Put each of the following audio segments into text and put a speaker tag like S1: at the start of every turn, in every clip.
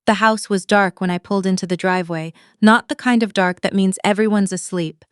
S1: The house was dark when I pulled into the driveway, not the kind of dark that means everyone's asleep.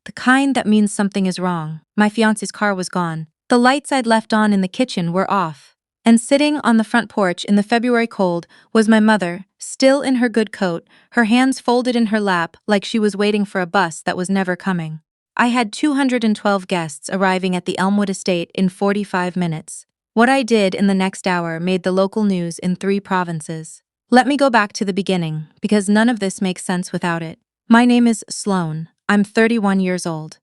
S1: The kind that means something is wrong. My fiancé's car was gone. The lights I'd left on in the kitchen were off. And sitting on the front porch in the February cold was my mother, still in her good coat, her hands folded in her lap like she was waiting for a bus that was never coming. I had 212 guests arriving at the Elmwood estate in 45 minutes. What I did in the next hour made the local news in 3 provinces. Let me go back to the beginning, because none of this makes sense without it. My name is Sloan. I'm 31 years old.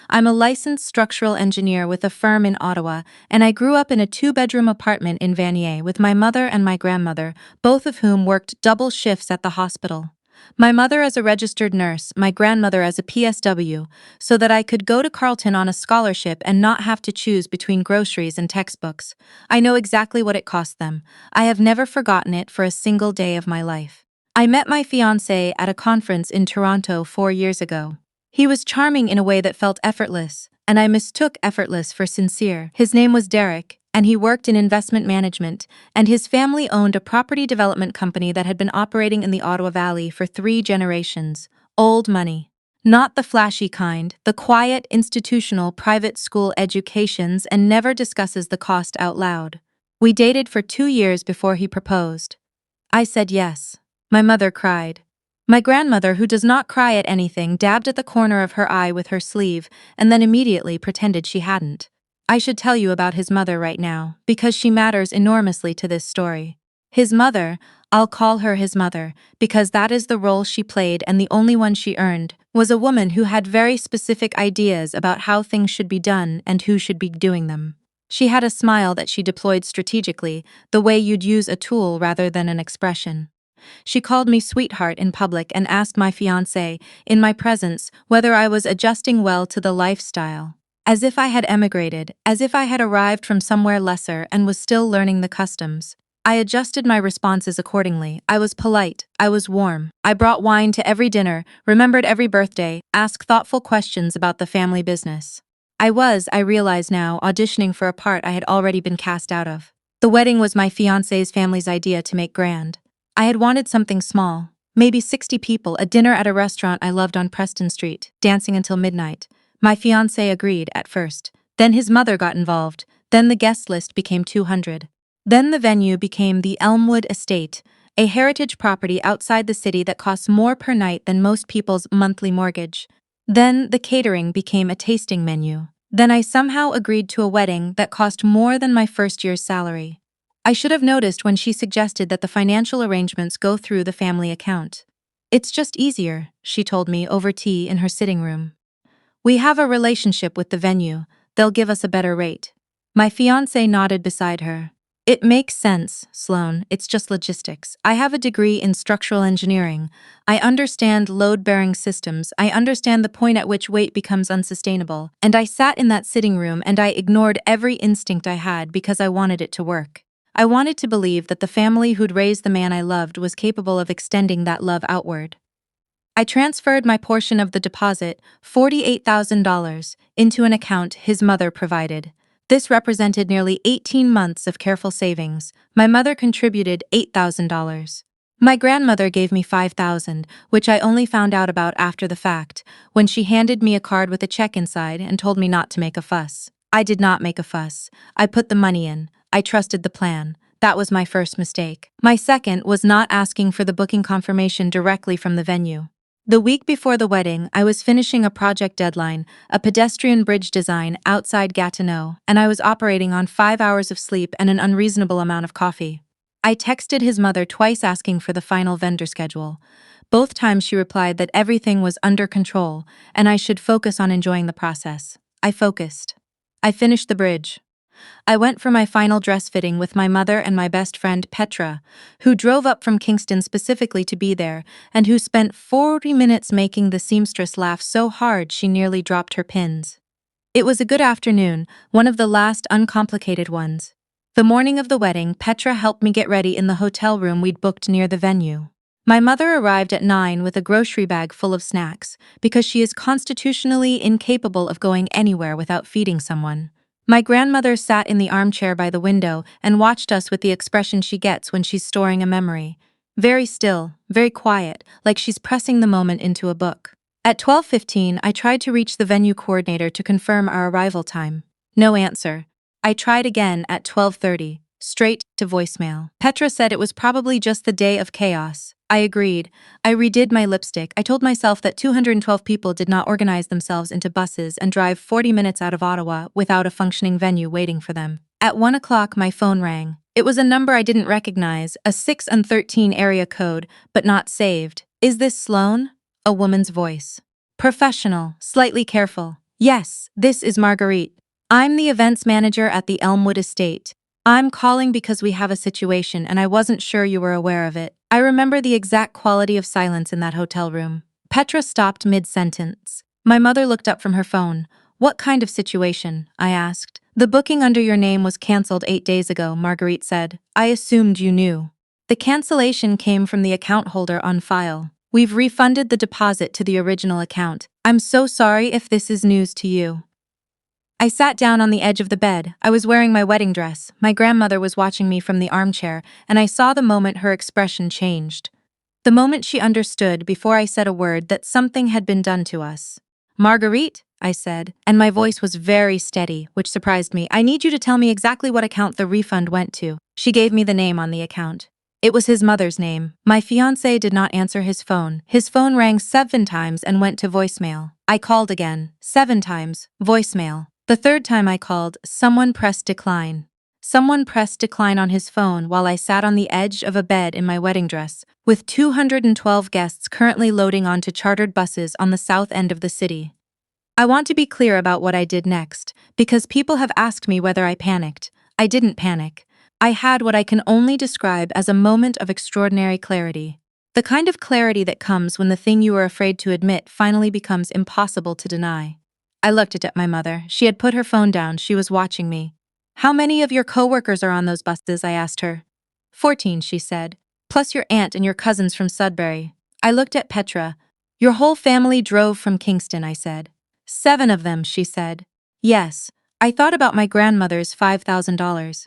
S1: I'm a licensed structural engineer with a firm in Ottawa, and I grew up in a 2-bedroom apartment in Vanier with my mother and my grandmother, both of whom worked double shifts at the hospital. My mother as a registered nurse, my grandmother as a PSW, so that I could go to Carleton on a scholarship and not have to choose between groceries and textbooks. I know exactly what it cost them. I have never forgotten it for a single day of my life. I met my fiancé at a conference in Toronto 4 years ago. He was charming in a way that felt effortless, and I mistook effortless for sincere. His name was Derek, and he worked in investment management, and his family owned a property development company that had been operating in the Ottawa Valley for 3 generations. Old money. Not the flashy kind, the quiet, institutional, private school educations, and never discusses the cost out loud. We dated for 2 years before he proposed. I said yes. My mother cried. My grandmother, who does not cry at anything, dabbed at the corner of her eye with her sleeve and then immediately pretended she hadn't. I should tell you about his mother right now, because she matters enormously to this story. His mother, I'll call her his mother, because that is the role she played and the only one she earned, was a woman who had very specific ideas about how things should be done and who should be doing them. She had a smile that she deployed strategically, the way you'd use a tool rather than an expression. She called me sweetheart in public and asked my fiancé, in my presence, whether I was adjusting well to the lifestyle. As if I had emigrated, as if I had arrived from somewhere lesser and was still learning the customs. I adjusted my responses accordingly. I was polite, I was warm, I brought wine to every dinner, remembered every birthday, asked thoughtful questions about the family business. I realize now, auditioning for a part I had already been cast out of. The wedding was my fiancé's family's idea to make grand. I had wanted something small, maybe 60 people, a dinner at a restaurant I loved on Preston Street, dancing until midnight. My fiancé agreed at first. Then his mother got involved. Then the guest list became 200. Then the venue became the Elmwood Estate, a heritage property outside the city that costs more per night than most people's monthly mortgage. Then the catering became a tasting menu. Then I somehow agreed to a wedding that cost more than my first year's salary. I should have noticed when she suggested that the financial arrangements go through the family account. It's just easier, she told me over tea in her sitting room. We have a relationship with the venue, they'll give us a better rate. My fiancé nodded beside her. It makes sense, Sloan, it's just logistics. I have a degree in structural engineering. I understand load-bearing systems, I understand the point at which weight becomes unsustainable, and I sat in that sitting room and I ignored every instinct I had because I wanted it to work. I wanted to believe that the family who'd raised the man I loved was capable of extending that love outward. I transferred my portion of the deposit, $48,000, into an account his mother provided. This represented nearly 18 months of careful savings. My mother contributed $8,000. My grandmother gave me $5,000, which I only found out about after the fact, when she handed me a card with a check inside and told me not to make a fuss. I did not make a fuss. I put the money in. I trusted the plan. That was my first mistake. My second was not asking for the booking confirmation directly from the venue. The week before the wedding, I was finishing a project deadline, a pedestrian bridge design outside Gatineau, and I was operating on 5 hours of sleep and an unreasonable amount of coffee. I texted his mother twice asking for the final vendor schedule. Both times she replied that everything was under control and I should focus on enjoying the process. I focused. I finished the bridge. I went for my final dress fitting with my mother and my best friend Petra, who drove up from Kingston specifically to be there and who spent 40 minutes making the seamstress laugh so hard she nearly dropped her pins. It was a good afternoon, one of the last uncomplicated ones. The morning of the wedding, Petra helped me get ready in the hotel room we'd booked near the venue. My mother arrived at 9 with a grocery bag full of snacks, because she is constitutionally incapable of going anywhere without feeding someone. My grandmother sat in the armchair by the window and watched us with the expression she gets when she's storing a memory. Very still, very quiet, like she's pressing the moment into a book. At 12:15, I tried to reach the venue coordinator to confirm our arrival time. No answer. I tried again at 12:30, straight to voicemail. Petra said it was probably just the day of chaos. I agreed. I redid my lipstick. I told myself that 212 people did not organize themselves into buses and drive 40 minutes out of Ottawa without a functioning venue waiting for them. At 1 o'clock, my phone rang. It was a number I didn't recognize, a 6 and 13 area code, but not saved. Is this Sloan? A woman's voice. Professional, slightly careful. Yes, this is Marguerite. I'm the events manager at the Elmwood Estate. I'm calling because we have a situation and I wasn't sure you were aware of it. I remember the exact quality of silence in that hotel room. Petra stopped mid-sentence. My mother looked up from her phone. What kind of situation? I asked. The booking under your name was cancelled 8 days ago, Marguerite said. I assumed you knew. The cancellation came from the account holder on file. We've refunded the deposit to the original account. I'm so sorry if this is news to you. I sat down on the edge of the bed. I was wearing my wedding dress. My grandmother was watching me from the armchair, and I saw the moment her expression changed. The moment she understood, before I said a word, that something had been done to us. Marguerite, I said, and my voice was very steady, which surprised me. I need you to tell me exactly what account the refund went to. She gave me the name on the account. It was his mother's name. My fiancé did not answer his phone. His phone rang 7 times and went to voicemail. I called again. 7 times. Voicemail. The 3rd time I called, someone pressed decline. Someone pressed decline on his phone while I sat on the edge of a bed in my wedding dress, with 212 guests currently loading onto chartered buses on the south end of the city. I want to be clear about what I did next, because people have asked me whether I panicked. I didn't panic. I had what I can only describe as a moment of extraordinary clarity. The kind of clarity that comes when the thing you were afraid to admit finally becomes impossible to deny. I looked at my mother. She had put her phone down. She was watching me. How many of your coworkers are on those buses? I asked her. 14, she said, plus your aunt and your cousins from Sudbury. I looked at Petra. Your whole family drove from Kingston, I said. 7 of them, she said. Yes. I thought about my grandmother's $5,000.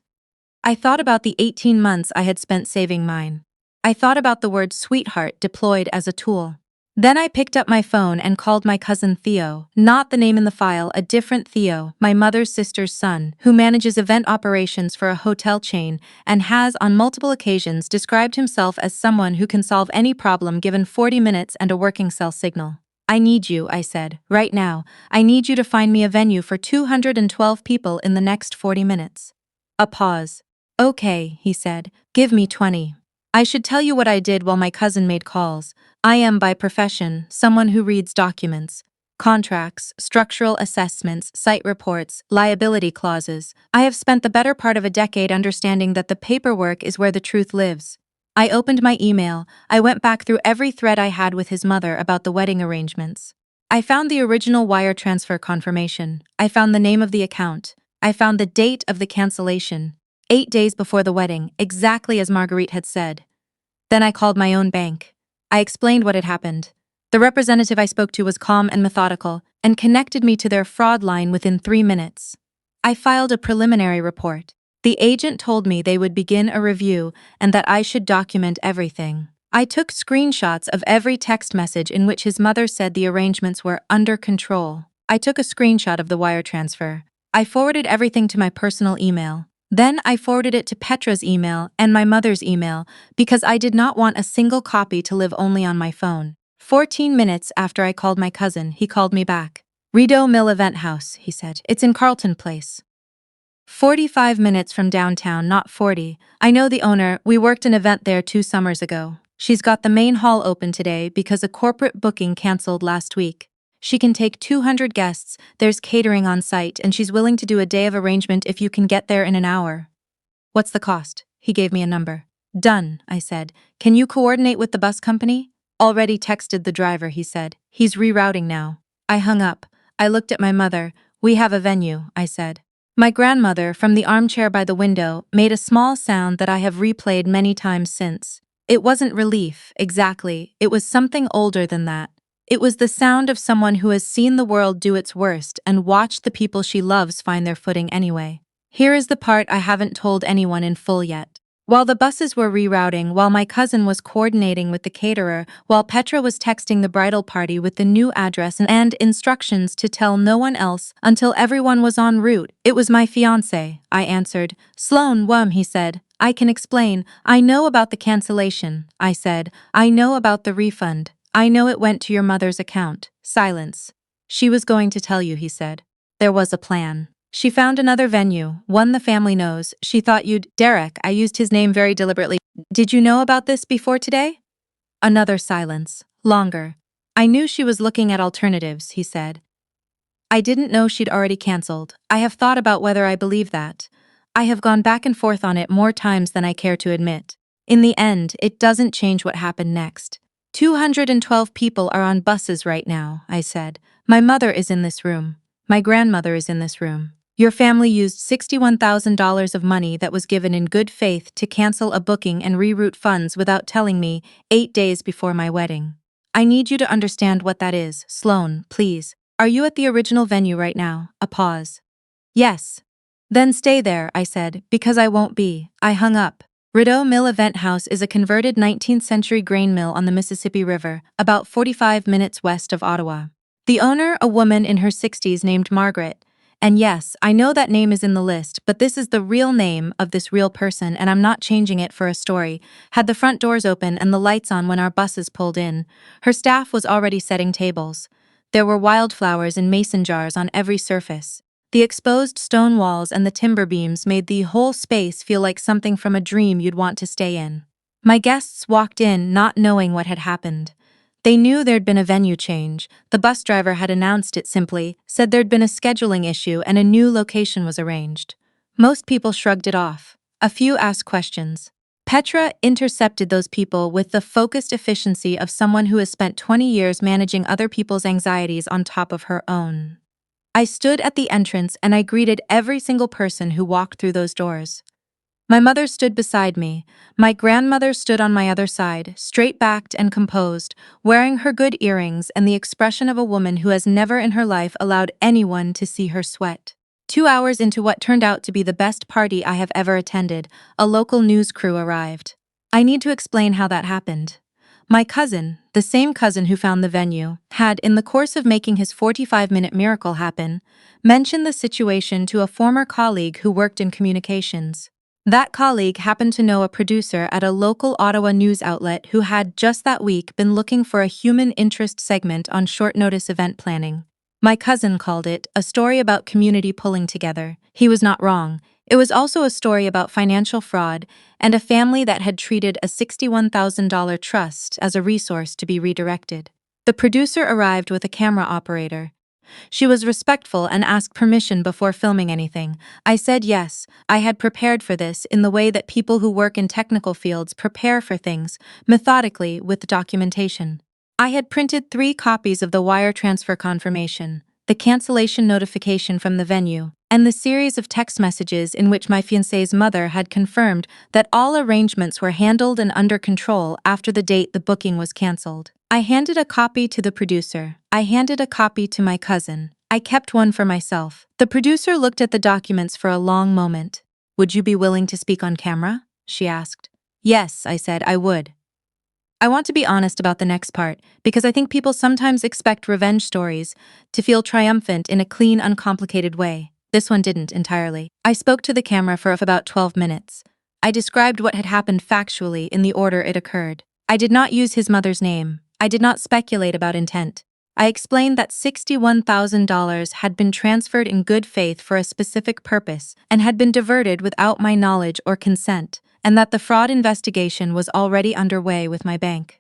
S1: I thought about the 18 months I had spent saving mine. I thought about the word sweetheart deployed as a tool. Then I picked up my phone and called my cousin Theo, not the name in the file, a different Theo, my mother's sister's son, who manages event operations for a hotel chain and has on multiple occasions described himself as someone who can solve any problem given 40 minutes and a working cell signal. I need you, I said, right now. I need you to find me a venue for 212 people in the next 40 minutes. A pause. Okay, he said, give me 20. I should tell you what I did while my cousin made calls. I am, by profession, someone who reads documents, contracts, structural assessments, site reports, liability clauses. I have spent the better part of a decade understanding that the paperwork is where the truth lives. I opened my email. I went back through every thread I had with his mother about the wedding arrangements. I found the original wire transfer confirmation. I found the name of the account. I found the date of the cancellation. 8 days before the wedding, exactly as Marguerite had said. Then I called my own bank. I explained what had happened. The representative I spoke to was calm and methodical, and connected me to their fraud line within 3 minutes. I filed a preliminary report. The agent told me they would begin a review and that I should document everything. I took screenshots of every text message in which his mother said the arrangements were under control. I took a screenshot of the wire transfer. I forwarded everything to my personal email. Then I forwarded it to Petra's email and my mother's email because I did not want a single copy to live only on my phone. 14 minutes after I called my cousin, he called me back. Rideau Mill Event House, he said. It's in Carlton Place. 45 minutes from downtown, not 40. I know the owner. We worked an event there 2 summers ago. She's got the main hall open today because a corporate booking canceled last week. She can take 200 guests, there's catering on site, and she's willing to do a day of arrangement if you can get there in an hour. What's the cost? He gave me a number. Done, I said. Can you coordinate with the bus company? Already texted the driver, he said. He's rerouting now. I hung up. I looked at my mother. We have a venue, I said. My grandmother, from the armchair by the window, made a small sound that I have replayed many times since. It wasn't relief, exactly. It was something older than that. It was the sound of someone who has seen the world do its worst and watched the people she loves find their footing anyway. Here is the part I haven't told anyone in full yet. While the buses were rerouting, while my cousin was coordinating with the caterer, while Petra was texting the bridal party with the new address and instructions to tell no one else until everyone was en route, it was my fiancé, I answered. Sloan, he said. I can explain. I know about the cancellation, I said. I know about the refund. I know it went to your mother's account. Silence. She was going to tell you, he said. There was a plan. She found another venue, one the family knows. She thought you'd— Derek, I used his name very deliberately. Did you know about this before today? Another silence. Longer. I knew she was looking at alternatives, he said. I didn't know she'd already cancelled. I have thought about whether I believe that. I have gone back and forth on it more times than I care to admit. In the end, it doesn't change what happened next. 212 people are on buses right now, I said. My mother is in this room. My grandmother is in this room. Your family used $61,000 of money that was given in good faith to cancel a booking and reroute funds without telling me 8 days before my wedding. I need you to understand what that is. Sloan, please. Are you at the original venue right now? A pause. Yes. Then stay there, I said, because I won't be. I hung up. Rideau Mill Event House is a converted 19th century grain mill on the Mississippi River, about 45 minutes west of Ottawa. The owner, a woman in her 60s named Margaret. And yes, I know that name is in the list, but this is the real name of this real person, and I'm not changing it for a story. Had the front doors open and the lights on when our buses pulled in. Her staff was already setting tables. There were wildflowers in mason jars on every surface. The exposed stone walls and the timber beams made the whole space feel like something from a dream you'd want to stay in. My guests walked in not knowing what had happened. They knew there'd been a venue change. The bus driver had announced it simply, said there'd been a scheduling issue and a new location was arranged. Most people shrugged it off. A few asked questions. Petra intercepted those people with the focused efficiency of someone who has spent 20 years managing other people's anxieties on top of her own. I stood at the entrance and I greeted every single person who walked through those doors. My mother stood beside me. My grandmother stood on my other side, straight-backed and composed, wearing her good earrings and the expression of a woman who has never in her life allowed anyone to see her sweat. 2 hours into what turned out to be the best party I have ever attended, a local news crew arrived. I need to explain how that happened. My cousin, the same cousin who found the venue, had, in the course of making his 45-minute miracle happen, mentioned the situation to a former colleague who worked in communications. That colleague happened to know a producer at a local Ottawa news outlet who had just that week been looking for a human interest segment on short-notice event planning. My cousin called it a story about community pulling together. He was not wrong. It was also a story about financial fraud and a family that had treated a $61,000 trust as a resource to be redirected. The producer arrived with a camera operator. She was respectful and asked permission before filming anything. I said yes, I had prepared for this in the way that people who work in technical fields prepare for things, methodically with documentation. I had printed 3 copies of the wire transfer confirmation, the cancellation notification from the venue, and the series of text messages in which my fiancé's mother had confirmed that all arrangements were handled and under control after the date the booking was cancelled. I handed a copy to the producer. I handed a copy to my cousin. I kept one for myself. The producer looked at the documents for a long moment. Would you be willing to speak on camera? She asked. Yes, I said, I would. I want to be honest about the next part, because I think people sometimes expect revenge stories to feel triumphant in a clean, uncomplicated way. This one didn't entirely. I spoke to the camera for about 12 minutes. I described what had happened factually in the order it occurred. I did not use his mother's name. I did not speculate about intent. I explained that $61,000 had been transferred in good faith for a specific purpose and had been diverted without my knowledge or consent, and that the fraud investigation was already underway with my bank.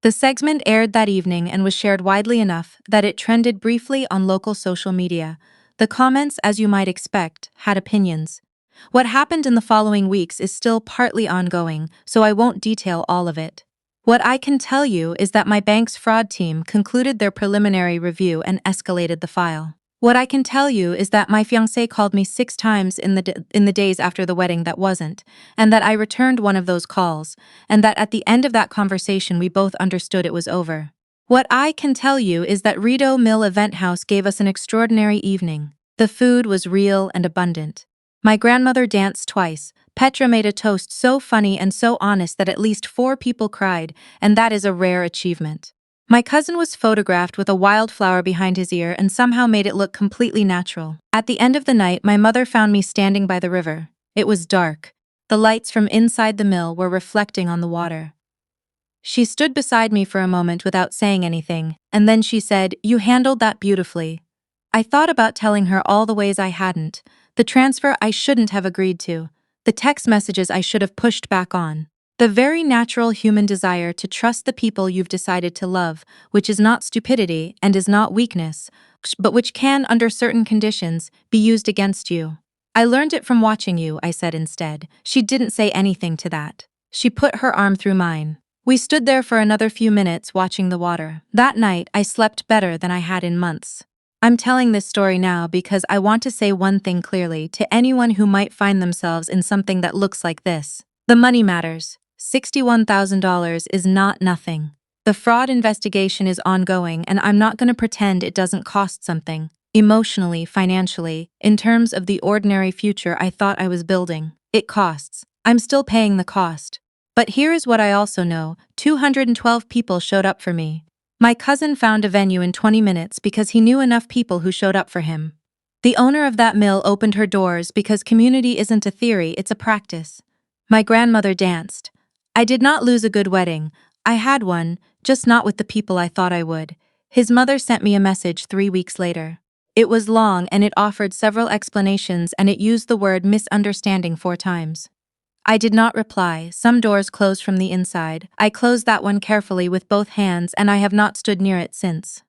S1: The segment aired that evening and was shared widely enough that it trended briefly on local social media. The comments, as you might expect, had opinions. What happened in the following weeks is still partly ongoing, so I won't detail all of it. What I can tell you is that my bank's fraud team concluded their preliminary review and escalated the file. What I can tell you is that my fiancé called me 6 times in the days after the wedding that wasn't, and that I returned one of those calls, and that at the end of that conversation we both understood it was over. What I can tell you is that Rideau Mill Event House gave us an extraordinary evening. The food was real and abundant. My grandmother danced twice, Petra made a toast so funny and so honest that at least 4 people cried, and that is a rare achievement. My cousin was photographed with a wildflower behind his ear and somehow made it look completely natural. At the end of the night, my mother found me standing by the river. It was dark. The lights from inside the mill were reflecting on the water. She stood beside me for a moment without saying anything, and then she said, "You handled that beautifully." I thought about telling her all the ways I hadn't, the transfer I shouldn't have agreed to, the text messages I should have pushed back on. The very natural human desire to trust the people you've decided to love, which is not stupidity and is not weakness, but which can, under certain conditions, be used against you. I learned it from watching you, I said instead. She didn't say anything to that. She put her arm through mine. We stood there for another few minutes watching the water. That night, I slept better than I had in months. I'm telling this story now because I want to say one thing clearly to anyone who might find themselves in something that looks like this. The money matters. $61,000 is not nothing. The fraud investigation is ongoing, and I'm not going to pretend it doesn't cost something. Emotionally, financially, in terms of the ordinary future I thought I was building. It costs. I'm still paying the cost. But here is what I also know: 212 people showed up for me. My cousin found a venue in 20 minutes because he knew enough people who showed up for him. The owner of that mill opened her doors because community isn't a theory, it's a practice. My grandmother danced. I did not lose a good wedding. I had one, just not with the people I thought I would. His mother sent me a message 3 weeks later. It was long and it offered several explanations, and it used the word misunderstanding 4 times. I did not reply. Some doors closed from the inside. I closed that one carefully with both hands, and I have not stood near it since.